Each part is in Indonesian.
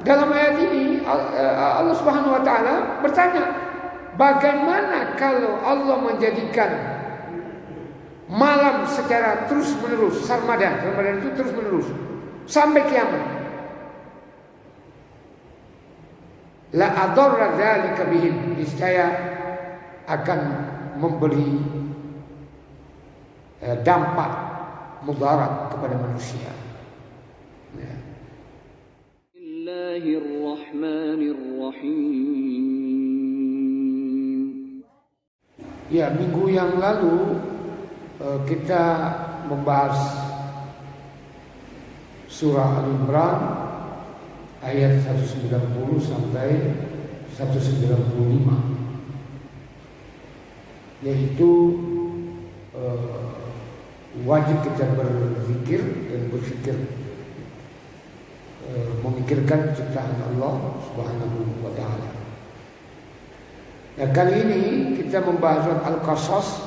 Dalam ayat ini Allah Subhanahu wa taala bertanya, bagaimana kalau Allah menjadikan malam secara terus menerus, sarmadan itu terus menerus sampai kiamat? La adarra dzalika bihim, niscaya akan memberi dampak mudarat kepada manusia. Ya. Bismillahirrahmanirrahim. Ya, minggu yang lalu kita membahas surah Al-Imran ayat 190 sampai 195, yaitu wajib kita berzikir dan berfikir, memikirkan ciptaan Allah Subhanahu wa taala. Nah, kali ini kita membahas surat Al-Qasas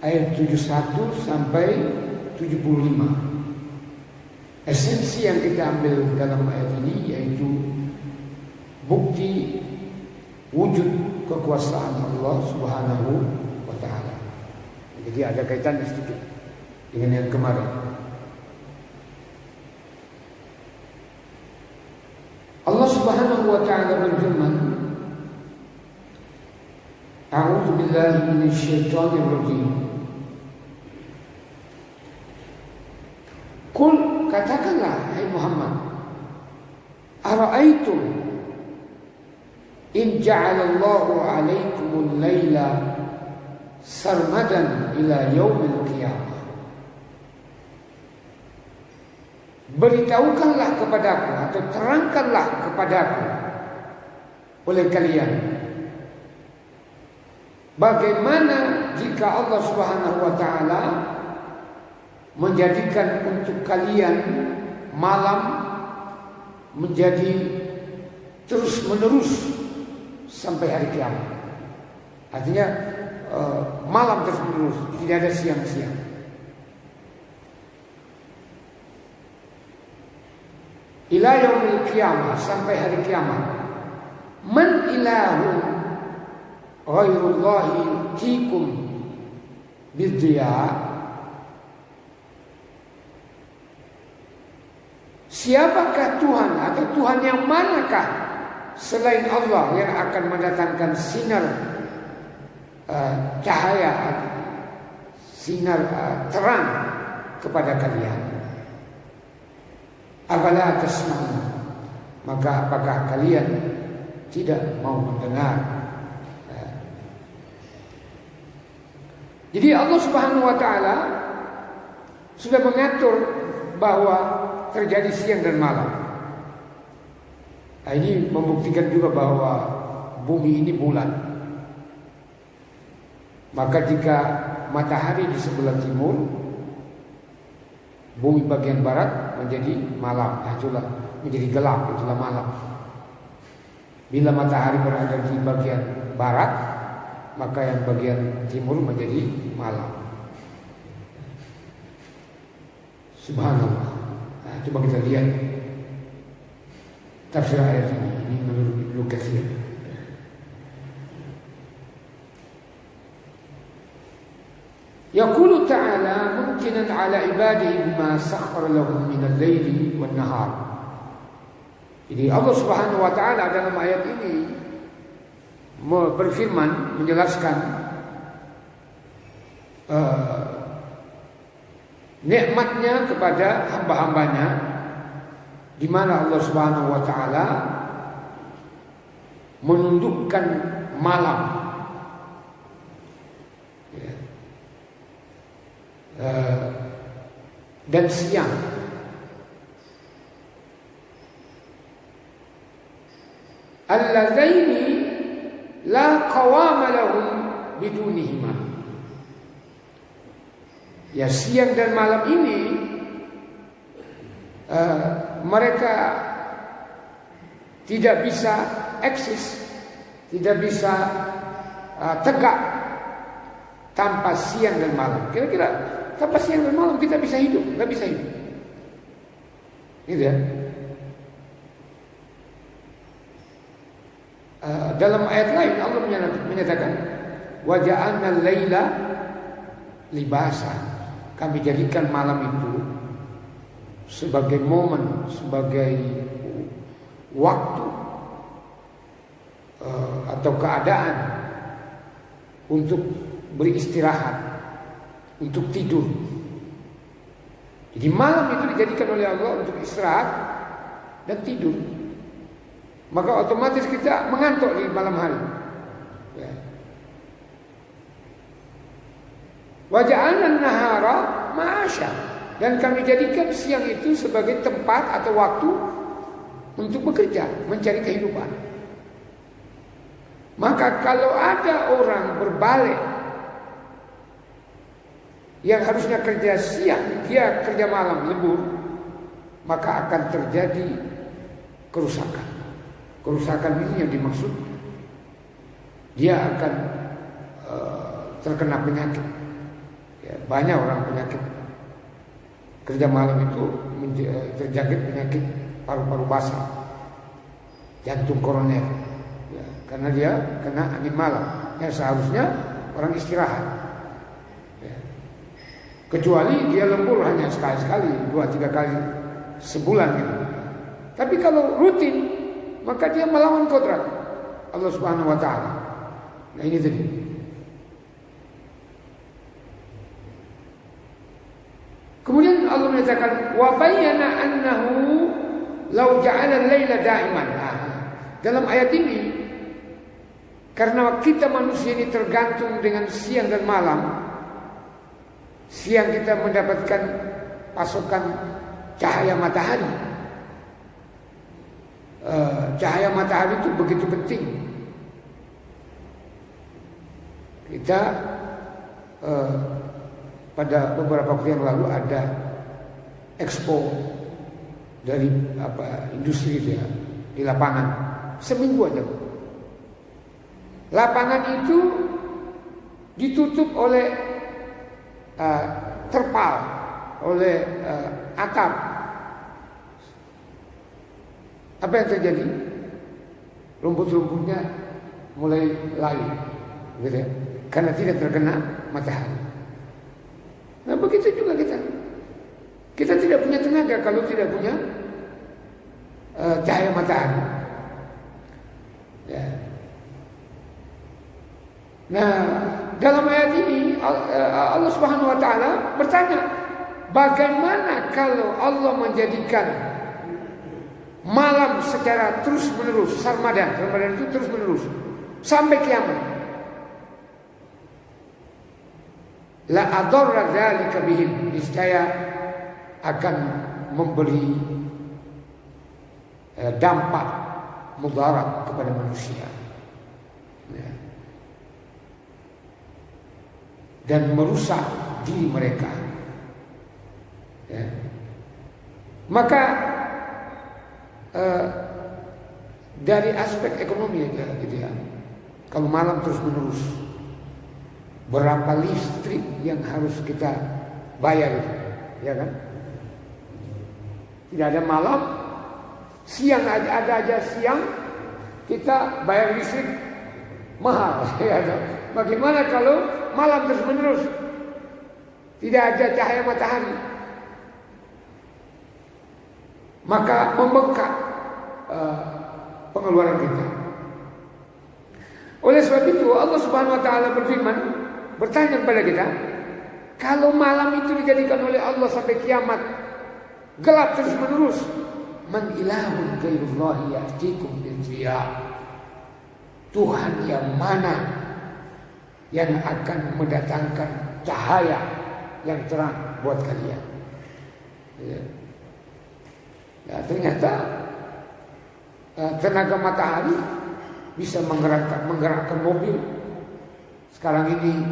ayat 71 sampai 75. Esensi yang kita ambil dalam ayat ini yaitu bukti wujud kekuasaan Allah Subhanahu wa taala. Jadi ada kaitannya sedikit dengan yang kemarin. Allah Subhanahu wa taala berfirman, A'udzu billahi minasyaitonir rajim. Qul, katakanlah hai Muhammad, ara'aitum in ja'alallahu 'alaikumul laila sarmadan ila yaumil qiyamah. Beritahukanlah kepadaku atau terangkanlah kepadaku oleh kalian, bagaimana jika Allah Subhanahu wa taala menjadikan untuk kalian malam menjadi terus menerus sampai hari kiamat. Artinya malam terus menerus, tidak ada siang-siang. Ila yaumil qiyamah, sampai hari kiamat. Man ilahun ghairullahi tikum bidya. Siapakah Tuhan atau Tuhan yang manakah selain Allah yang akan mendatangkan sinar cahaya, sinar terang kepada kalian? Afala tasma'un, maka apakah kalian tidak mau mendengar? Jadi Allah Subhanahu wa taala sudah mengatur bahwa terjadi siang dan malam. Nah, ini membuktikan juga bahwa bumi ini bulat. Maka jika matahari di sebelah timur, bumi bagian barat menjadi malam, itulah menjadi gelap, itulah malam. Bila matahari berada di bagian barat, maka yang bagian timur menjadi malam. Subhanallah. Nah, coba kita lihat tafsir ayat ini menurut Ibnu Katsir. Yaqulu ta'ala mumkinan 'ala ibadihi bima sakhkhara lahum min al-laili wan-nahar. Jadi Allah Subhanahu wa taala dalam ayat ini berfirman, menjelaskan nikmatnya kepada hamba-hambanya, di mana Allah Subhanahu wa taala menundukkan malam dan siang. Allazaini la qawama lahum bidunihima. Ya, siang dan malam ini mereka tidak bisa eksis, tidak bisa tegak tanpa siang dan malam. Kira-kira tanpa siang dan malam kita bisa hidup? Nggak bisa hidup. Gitu ya. Dalam ayat lain Allah menyatakan wa ja'alna al-laila libasan. Kami jadikan malam itu sebagai momen, sebagai waktu atau keadaan untuk beristirahat, untuk tidur. Jadi malam itu dijadikan oleh Allah untuk istirahat dan tidur. Maka otomatis kita mengantuk di malam hari. Ya. Wa ja'alna an-nahara ma'asya. Dan kami jadikan siang itu sebagai tempat atau waktu untuk bekerja, mencari kehidupan. Maka kalau ada orang berbalik yang harusnya kerja siang, dia kerja malam, lembur, maka akan terjadi kerusakan. Kerusakan ini yang dimaksud, dia akan terkena penyakit. Ya, banyak orang penyakit kerja malam itu terjangkit penyakit paru-paru basah, jantung koroner. Ya, karena dia kena angin malam. Yang seharusnya orang istirahat. Ya. Kecuali dia lembur hanya sekali-sekali, 2-3 kali sebulan gitu. Tapi kalau rutin, maka dia melawan kodrat Allah Subhanahu wa taala. Nah ini tadi. Kemudian Allah menyatakan wa bayyana annahu law ja'ala al-laila da'iman. Dalam ayat ini, karena kita manusia ini tergantung dengan siang dan malam. Siang kita mendapatkan pasokan cahaya matahari. Cahaya matahari itu begitu penting. Kita pada beberapa waktu yang lalu ada expo dari industri itu ya, di lapangan. Seminggu aja. Lapangan itu ditutup oleh terpal, oleh atap. Apa yang terjadi? Rumput-rumputnya mulai layu, gitu ya, karena tidak terkena matahari. Nah begitu juga kita. Kita tidak punya tenaga kalau tidak punya cahaya matahari. Ya. Nah dalam ayat ini Allah Subhanahu wa taala bertanya, bagaimana kalau Allah menjadikan malam secara terus menerus, sarmadan itu terus menerus sampai kiamat. La adarra dzalika bihim, niscaya akan memberi dampak mudarat kepada manusia. Ya. Dan merusak diri mereka. Ya. Maka dari aspek ekonomi ya, gitu ya. Kalau malam terus menerus, berapa listrik yang harus kita bayar, ya kan? Tidak ada malam, siang ada aja siang kita bayar listrik mahal. Ya kan? Bagaimana kalau malam terus menerus tidak ada cahaya matahari? Maka membengkak pengeluaran kita. Oleh sebab itu Allah Subhanahu wa taala berfirman, bertanya kepada kita, kalau malam itu dijadikan oleh Allah sampai kiamat gelap terus menerus, man ilahun ghairullahi ya'tikum bil-dhiya, Tuhan yang mana yang akan mendatangkan cahaya yang terang buat kalian. Ya. Ya, ternyata tenaga matahari bisa menggerakkan mobil. Sekarang ini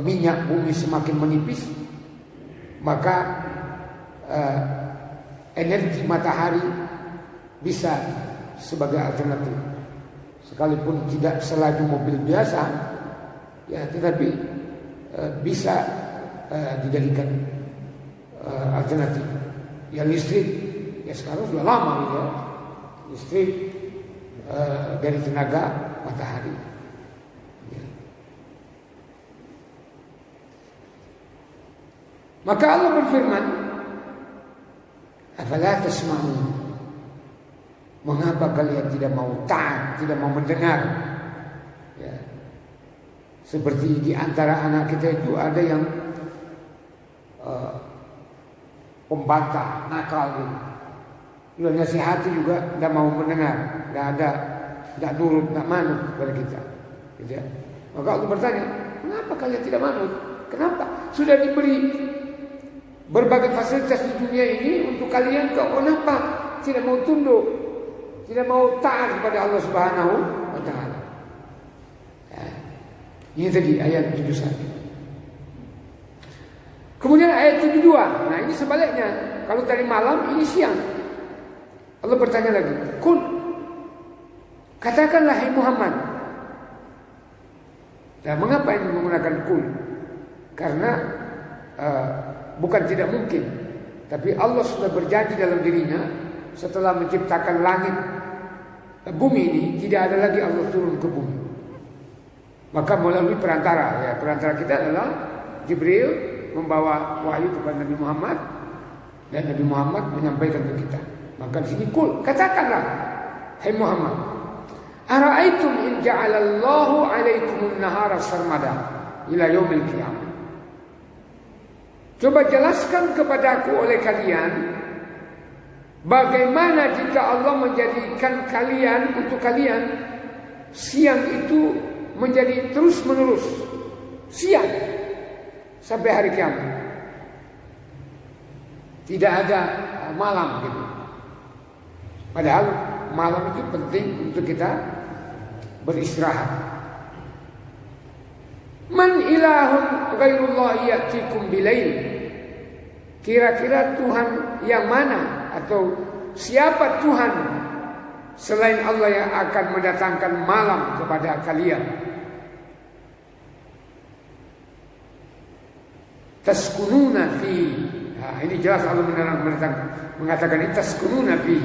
minyak bumi semakin menipis, maka energi matahari bisa sebagai alternatif. Sekalipun tidak selaju mobil biasa, ya, tetapi bisa dijadikan alternatif. Ya listrik, ya sekarang sudah lama gitu ya. Listrik dari tenaga matahari. Ya. Maka Allah berfirman, "Afala tasma'un?" Mengapa kalian tidak mau taat, tidak mau mendengar? Ya. Seperti di antara anak kita itu ada yang pembantah, nakal gitu. Udah nasihati juga tidak mau mendengar, tidak nurut, tidak manut kepada kita. Gitu ya. Maka Allah bertanya, kenapa kalian tidak manut? Kenapa? Sudah diberi berbagai fasilitas di dunia ini untuk kalian, kok kenapa tidak mau tunduk, tidak mau taat kepada Allah Subhanahu wa Ta'ala? Ya. Ini tadi ayat 71. Kemudian ayat 72. Nah, ini sebaliknya. Kalau tadi malam, ini siang. Allah bertanya lagi, "Kul, katakanlah hai Muhammad." Nah, mengapa ini menggunakan kul? Karena bukan tidak mungkin, tapi Allah sudah berjanji dalam dirinya setelah menciptakan langit, bumi ini, tidak ada lagi Allah turun ke bumi. Maka melalui perantara, ya, perantara kita adalah Jibril membawa wahyu kepada Nabi Muhammad, dan Nabi Muhammad menyampaikan ke kita. Maka di sini kul, katakanlah hai Muhammad, ara'aitum in ja'alallahu 'alaikumun nahara sarmada ila yaumil qiyamah. Coba jelaskan kepadaku oleh kalian, bagaimana jika Allah menjadikan kalian, untuk kalian, siang itu menjadi terus menerus siang sampai hari kiamat. Tidak ada malam gitu. Padahal malam itu penting untuk kita beristirahat. Man ilahun ghairullahi ya'tikum bilail. Kira-kira Tuhan yang mana atau siapa Tuhan selain Allah yang akan mendatangkan malam kepada kalian? Taskununa fi. Nah, ini jelas Allah mengatakan ini taskununa fi,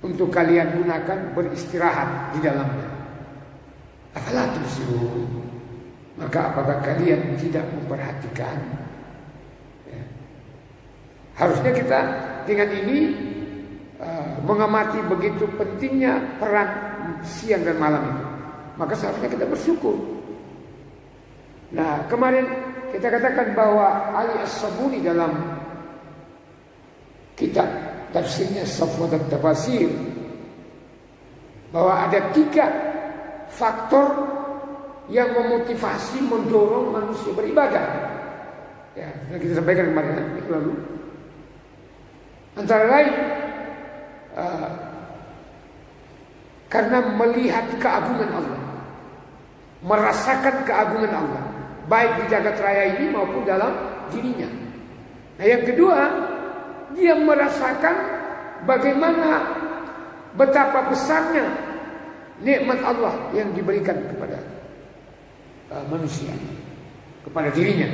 untuk kalian gunakan beristirahat di dalamnya. Afala tubsirun? Maka apakah kalian tidak memperhatikan? Ya. Harusnya kita dengan ini mengamati begitu pentingnya peran siang dan malam itu. Maka seharusnya kita bersyukur. Nah, kemarin kita katakan bahwa Ali As-Sabuni dalam kitab tafsirnya Safwat At-Tafasir, bahwa ada 3 faktor yang memotivasi, mendorong manusia beribadah. Ya, kita sampaikan kemarin itu lalu. Antara lain karena melihat keagungan Allah, merasakan keagungan Allah, baik di jagat raya ini maupun dalam dirinya. Nah, yang kedua, dia merasakan bagaimana betapa besarnya nikmat Allah yang diberikan kepada manusia, kepada dirinya.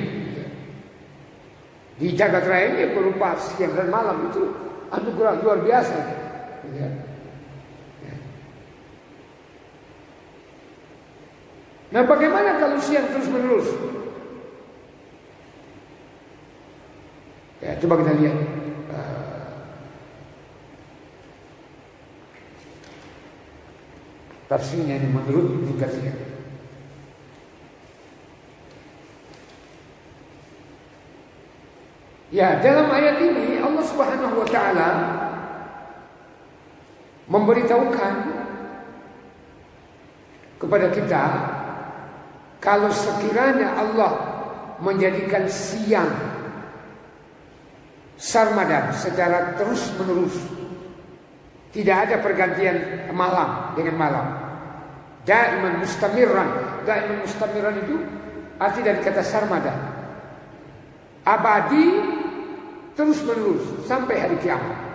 Di jagat raya ini berupa siang dan malam, itu anugerah luar biasa. Nah, bagaimana kalau siang terus menerus? Ya, coba kita lihat. Tafsirnya ini menurut Ibnu Katsir. Ya, dalam ayat ini Allah Subhanahu wa taala memberitahukan kepada kita, kalau sekiranya Allah menjadikan siang sarmadan secara terus menerus, tidak ada pergantian malam dengan malam, daiman mustamirran. Daiman mustamirran itu arti dari kata sarmadan, abadi, terus menerus sampai hari kiamat.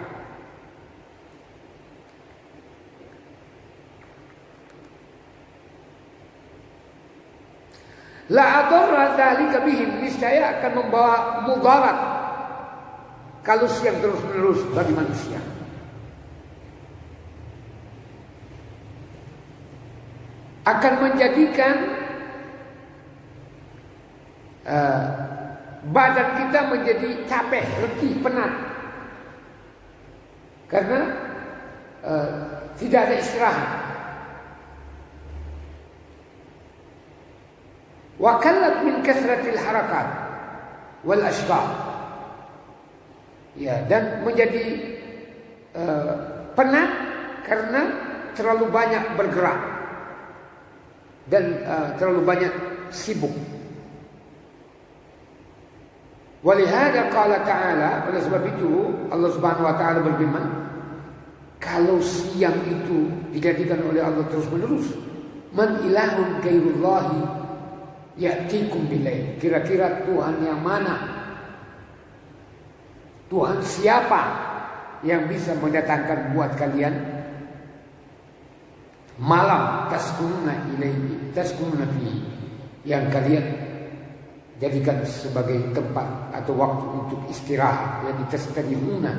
La adarra dzalika bihim, niscaya akan membawa mudarat kalau siang terus menerus bagi manusia. akan menjadikan badan kita menjadi capek, letih, penat. Karena tidak ada istirahat. Wa kallat min kasratil harakat wal ashghal. Ya, dan menjadi penat karena terlalu banyak bergerak dan terlalu banyak sibuk. Walihada qala ta'ala, oleh sebab itu Allah Subhanahu wa taala berfirman, kalau siang itu dijadikan oleh Allah terus-menerus, man ilahun ghairullahi ya'tikum bilail. Kira-kira Tuhan yang mana? Tuhan siapa yang bisa mendatangkan buat kalian malam taskununa ilaihi, taskununa fihi, yang kalian jadikan sebagai tempat atau waktu untuk istirahat, yang tastarihuna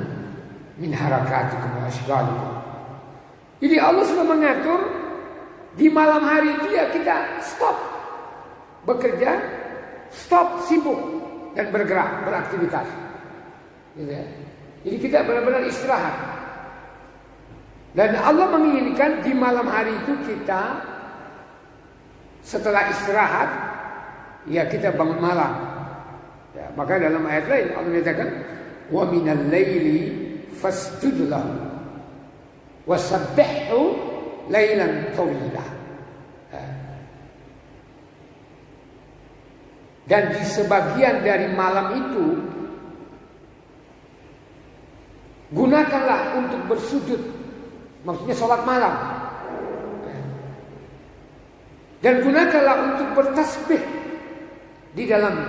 min harakatikum wa ashghalikum. Jadi Allah sudah mengatur di malam hari itu ya kita stop bekerja, stop sibuk dan bergerak, beraktivitas. Gitu ya. Jadi kita benar-benar istirahat. Dan Allah menginginkan di malam hari itu kita setelah istirahat, ya kita bangun malam. Ya, maka dalam ayat lain Allah menyatakan, wa minal laili fasjud lahu wasabbihhu lailan tawila. Dan di sebagian dari malam itu gunakanlah untuk bersujud, maksudnya sholat malam. Dan gunakanlah untuk bertasbih di dalam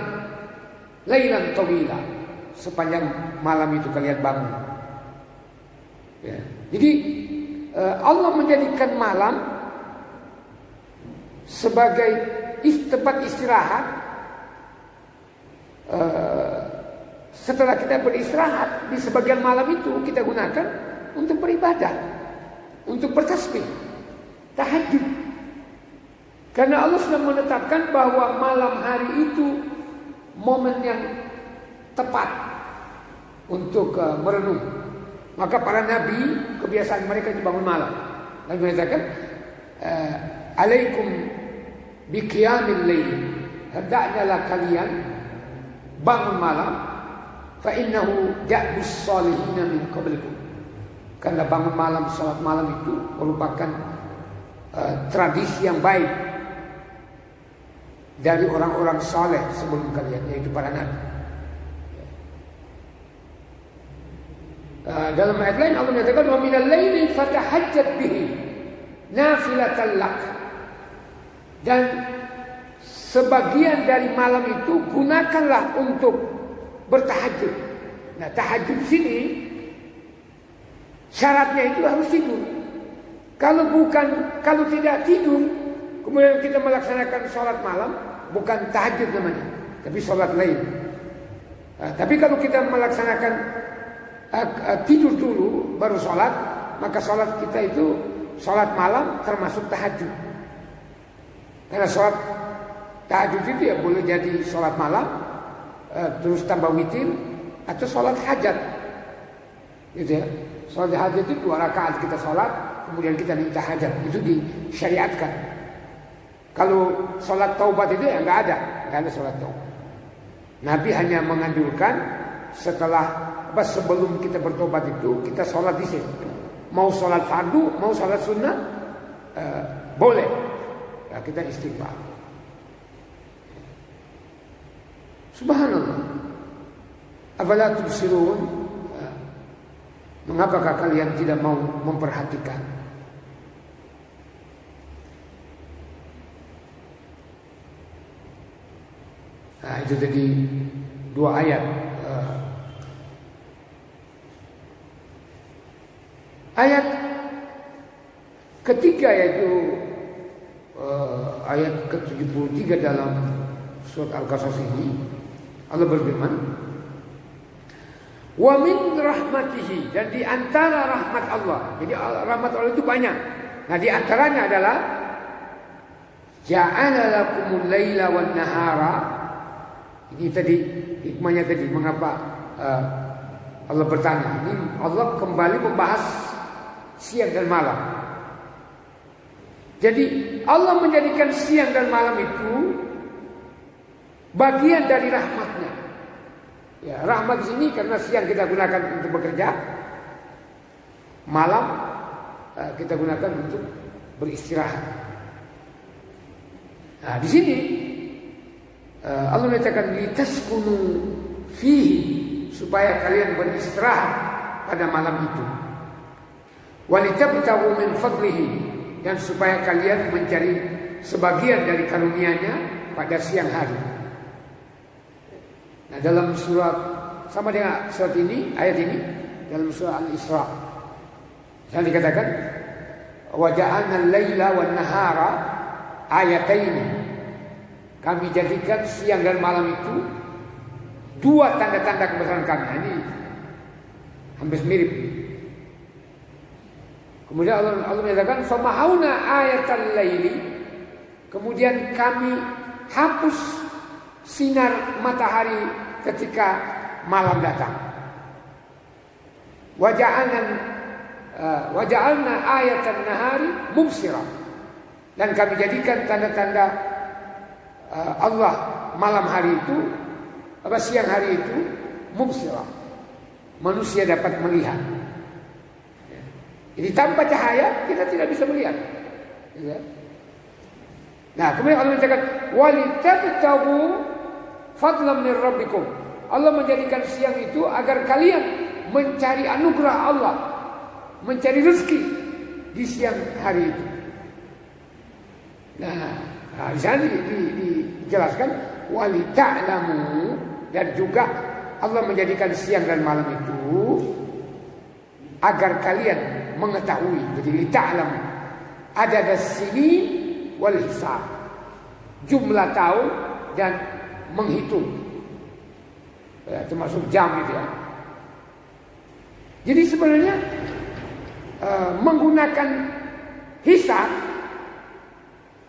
lailan tawila, sepanjang malam itu kalian bangun. Ya. Jadi Allah menjadikan malam sebagai tempat istirahat. Setelah kita beristirahat, di sebagian malam itu kita gunakan untuk beribadah, untuk bertasbih, tahajud. Karena Allah sudah menetapkan bahwa malam hari itu momen yang tepat untuk merenung. Maka para nabi kebiasaan mereka dibangun malam. Nabi mengatakan, alaikum biqiyamil lail, hendaknya kalian bangun malam, fa innahu da'bus salihina min qablikum. Karena bangun malam, salat malam itu merupakan tradisi yang baik dari orang-orang saleh sebelum kalian, yaitu para nabi. Dalam ayat lain Allah menyatakan, wa minal laili fatahajjat bihi nafilatan lak. Dan sebagian dari malam itu gunakanlah untuk bertahajud. Nah, tahajud di sini syaratnya itu harus tidur. Kalau tidak tidur, kemudian kita melaksanakan sholat malam, bukan tahajud namanya, tapi sholat lain. Tapi kalau kita melaksanakan tidur dulu baru sholat, maka sholat kita itu sholat malam termasuk tahajud. Karena sholat tahajud itu ya boleh jadi sholat malam, terus tambah witir, atau sholat hajat, gitu ya. Sholat hajat itu 2 rakaat kita sholat, kemudian kita minta hajat, itu disyariatkan. Kalau sholat taubat itu ya nggak ada sholat taubat. Nabi hanya menganjurkan sebelum kita bertobat itu kita sholat di sini. Mau sholat fardu, mau sholat sunnah, boleh. Ya, kita istighfar. Subhanallah. Afala tubsirun? Mengapakah kalian tidak mau memperhatikan? Nah, itu tadi 2 ayat. Ayat ketiga yaitu ayat ke-73 dalam surat Al-Qasas ini, Allah berfirman, wa min rahmatihi, dan di antara rahmat Allah. Jadi rahmat Allah itu banyak. Nah, di antaranya adalah Ja'ala lakumul laila wan nahara. Ini tadi hikmahnya tadi mengapa Allah bertanya. Ini Allah kembali membahas siang dan malam. Jadi Allah menjadikan siang dan malam itu bagian dari rahmatnya. Ya, rahmat di sini karena siang kita gunakan untuk bekerja, malam kita gunakan untuk beristirahat. Nah, di sini Allah menyatakan litaskunu fihi, supaya kalian beristirahat pada malam itu. Walitabtaghu min fadlihi, dan supaya kalian mencari sebagian dari karunia-Nya pada siang hari. Nah, dalam surat sama dengan surat ini, ayat ini dalam surah Al-Isra, yang dikatakan wa ja'alna al-laila wan nahara ayataini. Kami jadikan siang dan malam itu dua tanda-tanda kebesaran kami. Ini hampir mirip. Kemudian Allah menyatakan famahauna ayatal laili. Kemudian kami hapus sinar matahari ketika malam datang. Waja'alna ayatan nahari mubsira. Dan kami jadikan tanda-tanda Allah malam hari itu, siang hari itu mubsira. Manusia dapat melihat. Jadi tanpa cahaya kita tidak bisa melihat. Nah, kemudian Allah menyatakan walitabtaghu fadlan min rabbikum. Allah menjadikan siang itu agar kalian mencari anugerah Allah, mencari rezeki di siang hari itu. Nah, di sana dijelaskan walita'lamu, dan juga Allah menjadikan siang dan malam itu agar kalian mengetahui. Jadi lita'lamu adad as-sinin wal hisab, jumlah tahun dan menghitung, termasuk jam itu ya. Jadi sebenarnya menggunakan hisab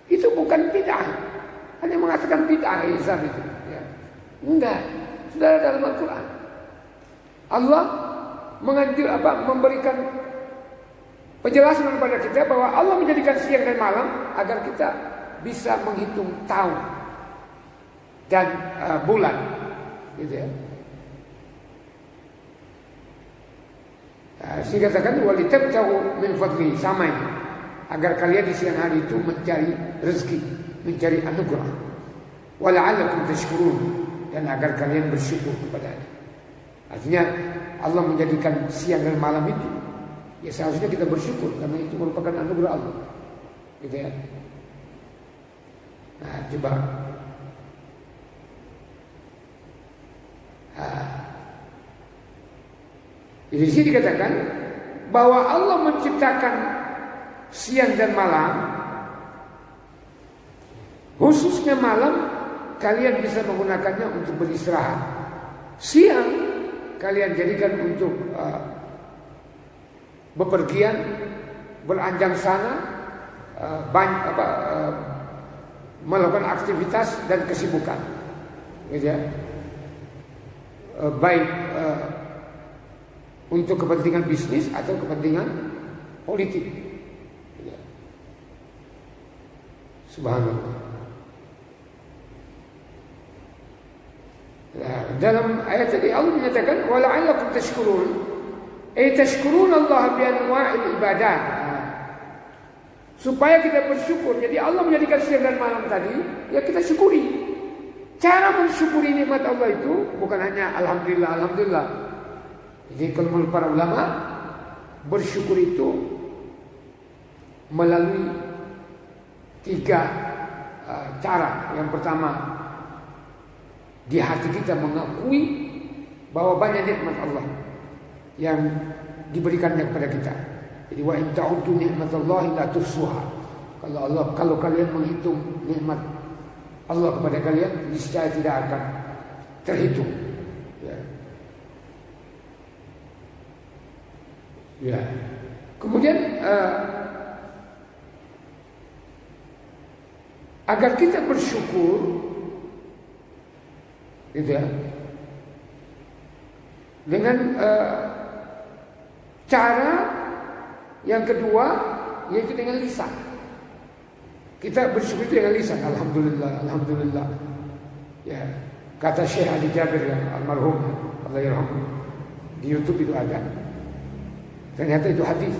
itu bukan bid'ah. Ada yang mengatakan bid'ah hisab itu ya. Enggak, sudah ada dalam Al-Quran. Allah memberikan penjelasan kepada kita bahwa Allah menjadikan siang dan malam agar kita bisa menghitung tahun dan bulan, gitu ya. Sehingga katakan walitabtaghu min fadli, sama ini, agar kalian di siang hari itu mencari rezeki, mencari anugerah. Wala'allakum tashkurun, dan agar kalian bersyukur kepada-Nya. Artinya Allah menjadikan siang dan malam itu, ya seharusnya kita bersyukur karena itu merupakan anugerah Allah, gitu ya. Nah, coba jadi di sini dikatakan bahwa Allah menciptakan siang dan malam, khususnya malam kalian bisa menggunakannya untuk beristirahat. Siang kalian jadikan untuk bepergian, beranjang sana, melakukan aktivitas dan kesibukan, gitu ya. Baik untuk kepentingan bisnis atau kepentingan politik. Subhanallah. Nah, dalam ayat tadi Allah menyatakan wala'allakum tashkurun, tashkurun Allah bi anwa'il ibadah. Supaya kita bersyukur. Jadi Allah menjadikan siang dan malam tadi, ya kita syukuri. Cara mensyukuri nikmat Allah itu bukan hanya alhamdulillah, alhamdulillah. Jadi kalau menurut para ulama, bersyukur itu melalui 3 cara. Yang pertama, di hati kita mengakui bahwa banyak nikmat Allah yang diberikannya kepada kita. Jadi wa in ta'uddu ni'matallahi la tuhsuha. Kalau kalian menghitung nikmat Allah kepada kalian, niscaya tidak akan terhitung. Ya. Kemudian agar kita bersyukur, gitu ya, dengan cara yang kedua yaitu dengan lisan. Kita bersyukur dengan lisan. Alhamdulillah, alhamdulillah. Ya, kata Syekh Ali Jabir yang almarhum, Allah yarhamhu, di YouTube itu ada. Ternyata itu hadis.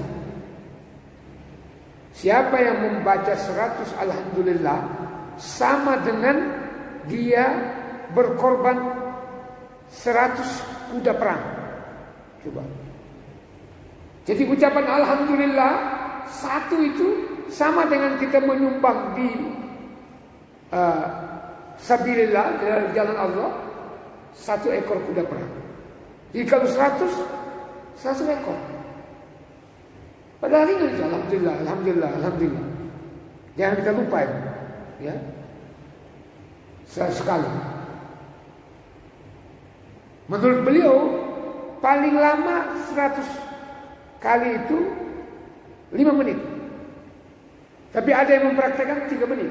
Siapa yang membaca 100 alhamdulillah sama dengan dia berkorban 100 kuda perang. Coba. Jadi ucapan alhamdulillah satu itu sama dengan kita menyumbang di sabilillah, dalam jalan Allah, 1 ekor kuda perang. Jadi kalau 100 ekor. Padahal ini alhamdulillah, alhamdulillah, alhamdulillah. Jangan kita lupa ya. Sekali. Menurut beliau paling lama 100 kali itu 5 menit. Tapi ada yang mempraktekkan 3 menit.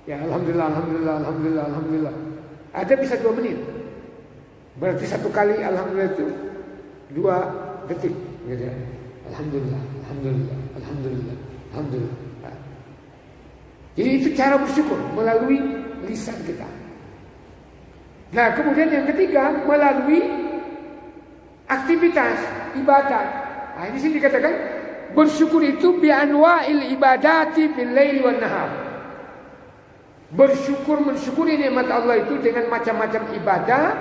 Ya alhamdulillah, alhamdulillah, alhamdulillah, alhamdulillah. Ada bisa 2 menit. Berarti 1 kali alhamdulillah itu 2 detik. Gitu ya. Alhamdulillah, alhamdulillah, alhamdulillah, alhamdulillah. Jadi itu cara bersyukur melalui lisan kita. Nah kemudian yang ketiga melalui aktivitas ibadah. Nah ini sini dikatakan bersyukur itu bi anwa'il ibadati bil laili wan nahar. Bersyukur mensyukuri nikmat Allah itu dengan macam-macam ibadah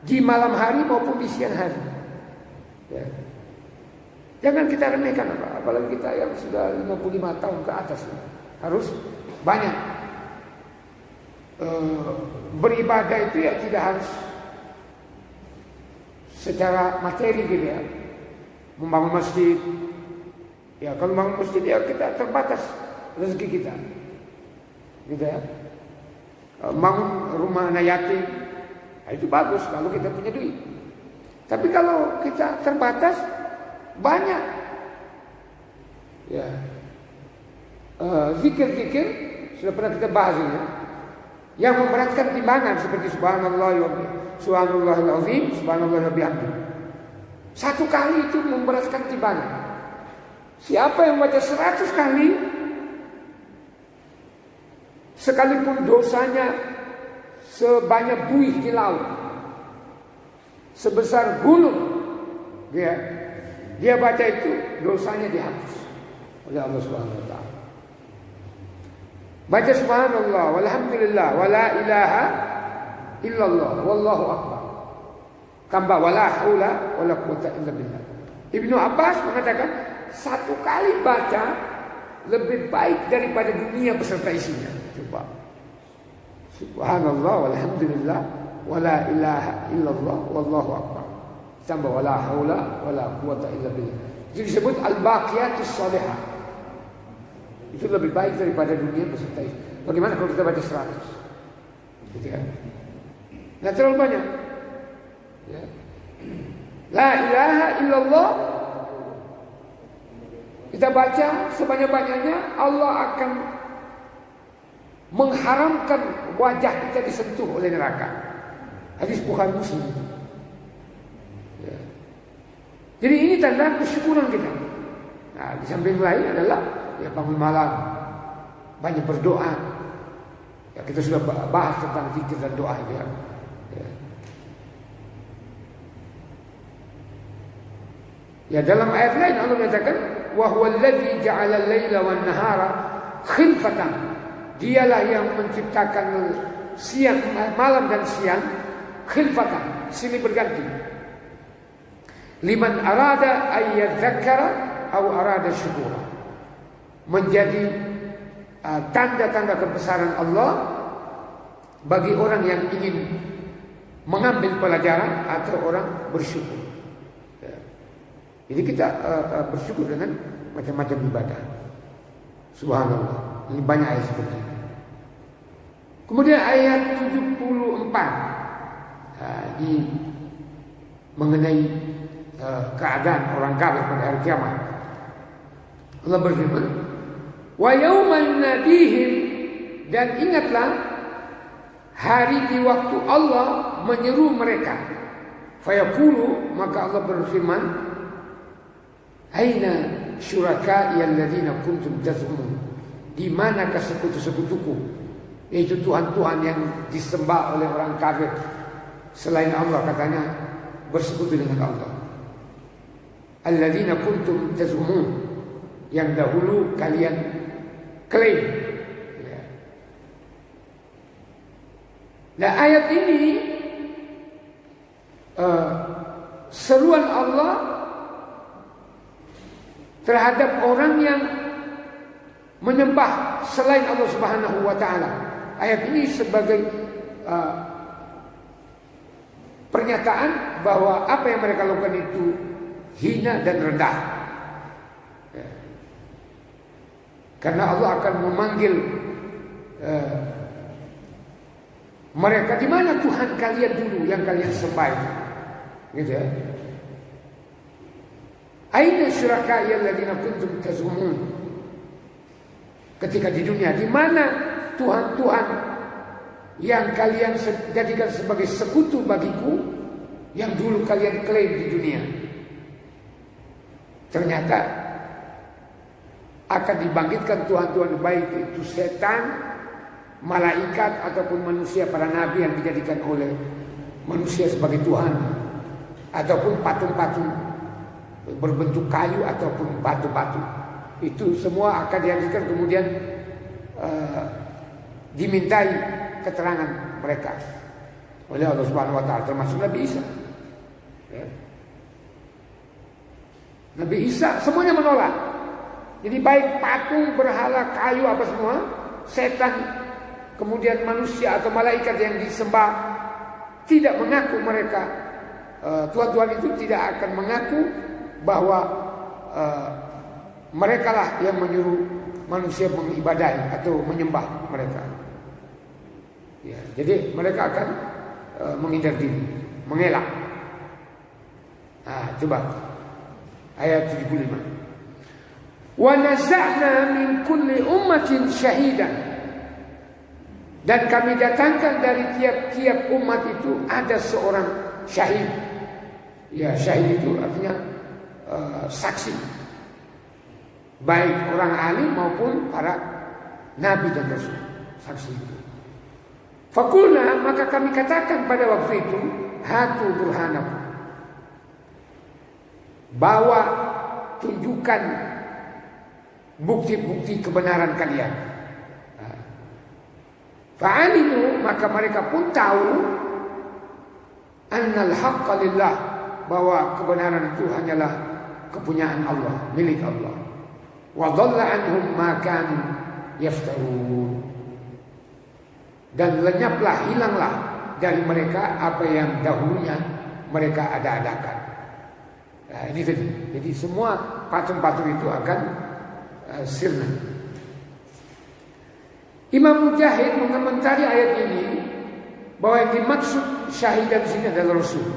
di malam hari maupun di siang hari. Ya. Jangan kita remehkan apalagi kita yang sudah 55 tahun ke atas harus banyak beribadah itu ya tidak harus secara materi gitu ya. Membangun masjid, ya kalau membangun masjid ya kita terbatas rezeki kita, gitu ya. Bangun rumah anak yatim, nah itu bagus kalau kita punya duit. Tapi kalau kita terbatas banyak, ya zikir-zikir sudah pernah kita bahas ini, yang memberatkan timbangan seperti subhanallah wa subhanallahil azim, subhanallah wa bihamdihi. 1 kali itu memberatkan timbangan. Siapa yang baca 100 kali, sekalipun dosanya sebanyak buih di laut, sebesar gunung, dia baca itu dosanya dihapus oleh Allah Subhanahu wa taala. Baca subhanallah walhamdulillah wala ilaha illallah wallahu akbar. Tambah wala haula wala quwwata illa billah. Ibnu Abbas mengatakan 1 kali baca lebih baik daripada dunia beserta isinya. Coba. Subhanallah walhamdulillah wala ilaha illallah wallahu akbar. Tambah wala haula wala quwwata illa billah. Jadi disebut al-baqiyatus shalihah. Itu lebih baik daripada dunia beserta isinya. Bagaimana kalau kita baca 100? Gitu kan? Nggak terlalu banyak. Ya. La ilaha illallah kita baca sebanyak-banyaknya, Allah akan mengharamkan wajah kita disentuh oleh neraka. Hadis Bukhari Muslim. Ya. Jadi ini tanda kesyukuran kita. Nah, di samping lain adalah ya bangun malam, banyak berdoa. Ya, kita sudah bahas tentang zikir dan doa itu ya. Ya dalam ayat lain Allah menyatakan wa huwal ladzi ja'ala al-laila wan nahara khilfatan. Dialah yang menciptakan siang, malam dan siang khilfatan, silih berganti. Liman arada ayyadzakara aw arada syukura. Menjadi tanda-tanda kebesaran Allah bagi orang yang ingin mengambil pelajaran atau orang bersyukur. Jadi kita bersyukur dengan macam-macam ibadah. Subhanallah. Ini banyak ayat seperti ini. Kemudian ayat 74 ini mengenai keadaan orang kafir pada hari kiamat. Allah berfirman, Wa yauma yunadihim, dan ingatlah hari di waktu Allah menyeru mereka. Fayaqulu, maka Allah berfirman, aina syuraka'i alladzina kuntum taz'umun, di manakah sekutu-sekutuku, yaitu Tuhan-Tuhan yang disembah oleh orang kafir selain Allah, katanya bersekutu dengan Allah. Alladzina kuntum taz'umun, yang dahulu kalian klaim. Nah, ayat ini seruan Allah terhadap orang yang menyembah selain Allah Subhanahu wa taala. Ayat ini sebagai pernyataan bahwa apa yang mereka lakukan itu hina dan rendah. Karena Allah akan memanggil mereka, di mana Tuhan kalian dulu yang kalian sembah itu? Gitu ya. Aina syuraka'i alladzina kuntum taz'umun. Ketika di dunia, di mana Tuhan-Tuhan yang kalian jadikan sebagai sekutu bagiku, yang dulu kalian klaim di dunia? Ternyata akan dibangkitkan Tuhan-Tuhan, baik itu setan, malaikat, ataupun manusia, para nabi yang dijadikan oleh manusia sebagai Tuhan, ataupun patung-patung berbentuk kayu ataupun batu-batu. Itu semua akan dihadirkan, kemudian dimintai keterangan mereka oleh Allah Subhanahu wa taala, termasuk Nabi Isa. Ya. Nabi Isa semuanya menolak. Jadi baik patung, berhala, kayu, apa semua, setan, kemudian manusia atau malaikat yang disembah, tidak mengaku mereka, Tuhan-Tuhan itu tidak akan mengaku bahwa mereka lah yang menyuruh manusia mengibadahi atau menyembah mereka. Ya, jadi mereka akan menghindar diri, mengelak. Nah, coba ayat 75. Wa naza'na min kulli ummatin syahidan, dan kami datangkan dari tiap-tiap umat itu ada seorang syahid. Ya, syahid itu artinya saksi, baik orang alim maupun para nabi dan rasul, saksi itu. Fakulna, maka kami katakan pada waktu itu, hatu burhanakum, bawa, tunjukkan bukti-bukti kebenaran kalian. Fa'alimu, maka mereka pun tahu, annal haqqa lillah, bahwa kebenaran itu hanyalah kepunyaan Allah, milik Allah. Wa dhalla anhum ma kanu yaftarun, dan lenyaplah, hilanglah dari mereka apa yang dahulunya mereka ada-adakan. Nah, ini tadi. Jadi semua patung-patung itu akan sirna. Imam Mujahid mengomentari ayat ini bahwa yang dimaksud syahidan di sini adalah Rasul.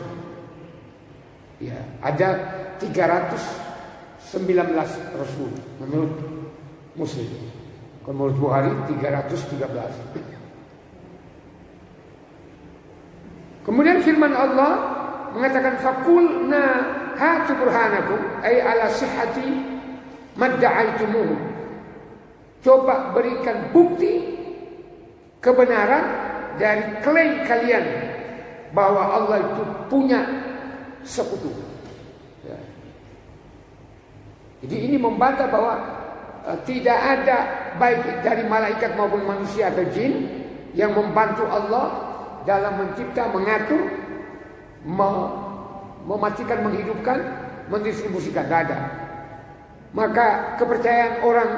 Ya, ada 319 Rasul menurut Muslim. Menurut Bukhari 313. Kemudian firman Allah mengatakan faqulna hatu burhanakum, ay ala sihhati madda'aitumuhu. Coba berikan bukti kebenaran dari klaim kalian bahwa Allah itu punya sekutu. Ya. Jadi ini membantah bahwa tidak ada baik dari malaikat maupun manusia atau jin yang membantu Allah dalam mencipta, mengatur, mematikan, menghidupkan, mendistribusikan. Tidak ada. Maka kepercayaan orang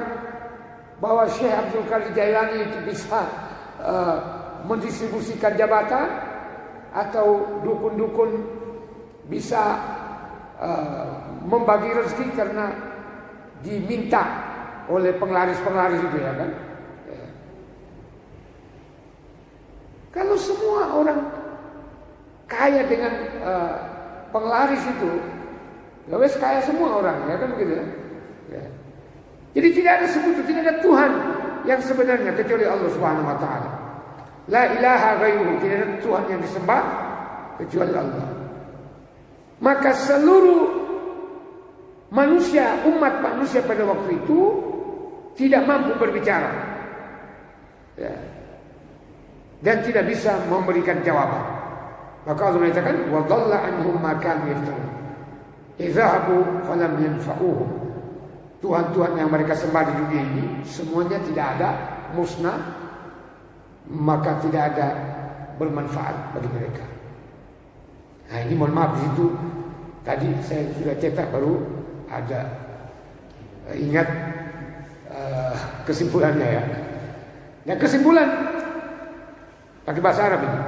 bahwa Syekh Abdul Qadir Jailani itu bisa mendistribusikan jabatan, atau dukun-dukun bisa membagi rezeki karena diminta oleh penglaris-penglaris itu, ya kan? Kalau semua orang kaya dengan penglaris itu, ya wes kaya semua orang, ya kan begitu ya. Jadi tidak ada sekutu, tidak ada Tuhan yang sebenarnya kecuali Allah Subhanahu wa taala. La ilaha ghairuhu, tidak ada Tuhan yang disembah kecuali Allah. Maka seluruh manusia, umat manusia pada waktu itu tidak mampu berbicara, ya, dan tidak bisa memberikan jawaban. Maka Allah mengatakan wa dhalla anhum ma kanu yaftarun. Idzahabu falam yanfa'uhum. Tuhan-tuhan yang mereka sembah di dunia ini semuanya tidak ada, musnah, maka tidak ada bermanfaat bagi mereka. Nah ini mohon maaf di situ tadi saya sudah cetak baru ada ingat kesimpulannya ya. Yang kesimpulan pakai bahasa Arab ini.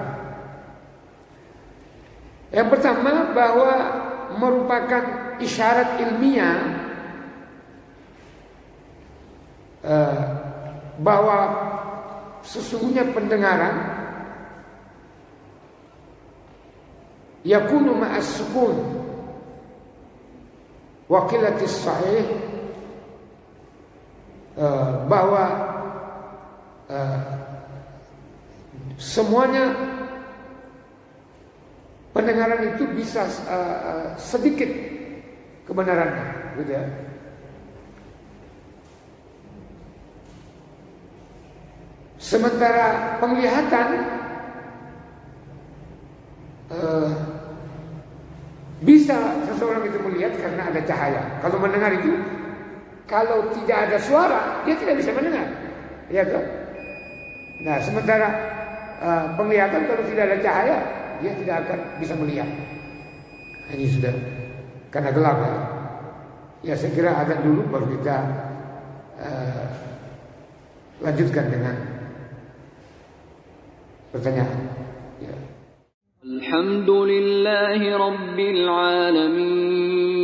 Yang pertama bahwa merupakan isyarat ilmiah bahwa sesungguhnya pendengaran yakunu ma'as sukun wa qillatis sahih, bahwa semuanya pendengaran itu bisa sedikit kebenarannya, gitu ya. Sementara penglihatan bisa seseorang itu melihat karena ada cahaya. Kalau mendengar itu, kalau tidak ada suara, dia tidak bisa mendengar, ya kan? Nah, sementara penglihatan kalau tidak ada cahaya, dia tidak akan bisa melihat. Ini sudah karena gelap ya. Ya saya kira azan dulu baru kita lanjutkan dengan pertanyaan. Ya. Alhamdulillahi Rabbil Alamin.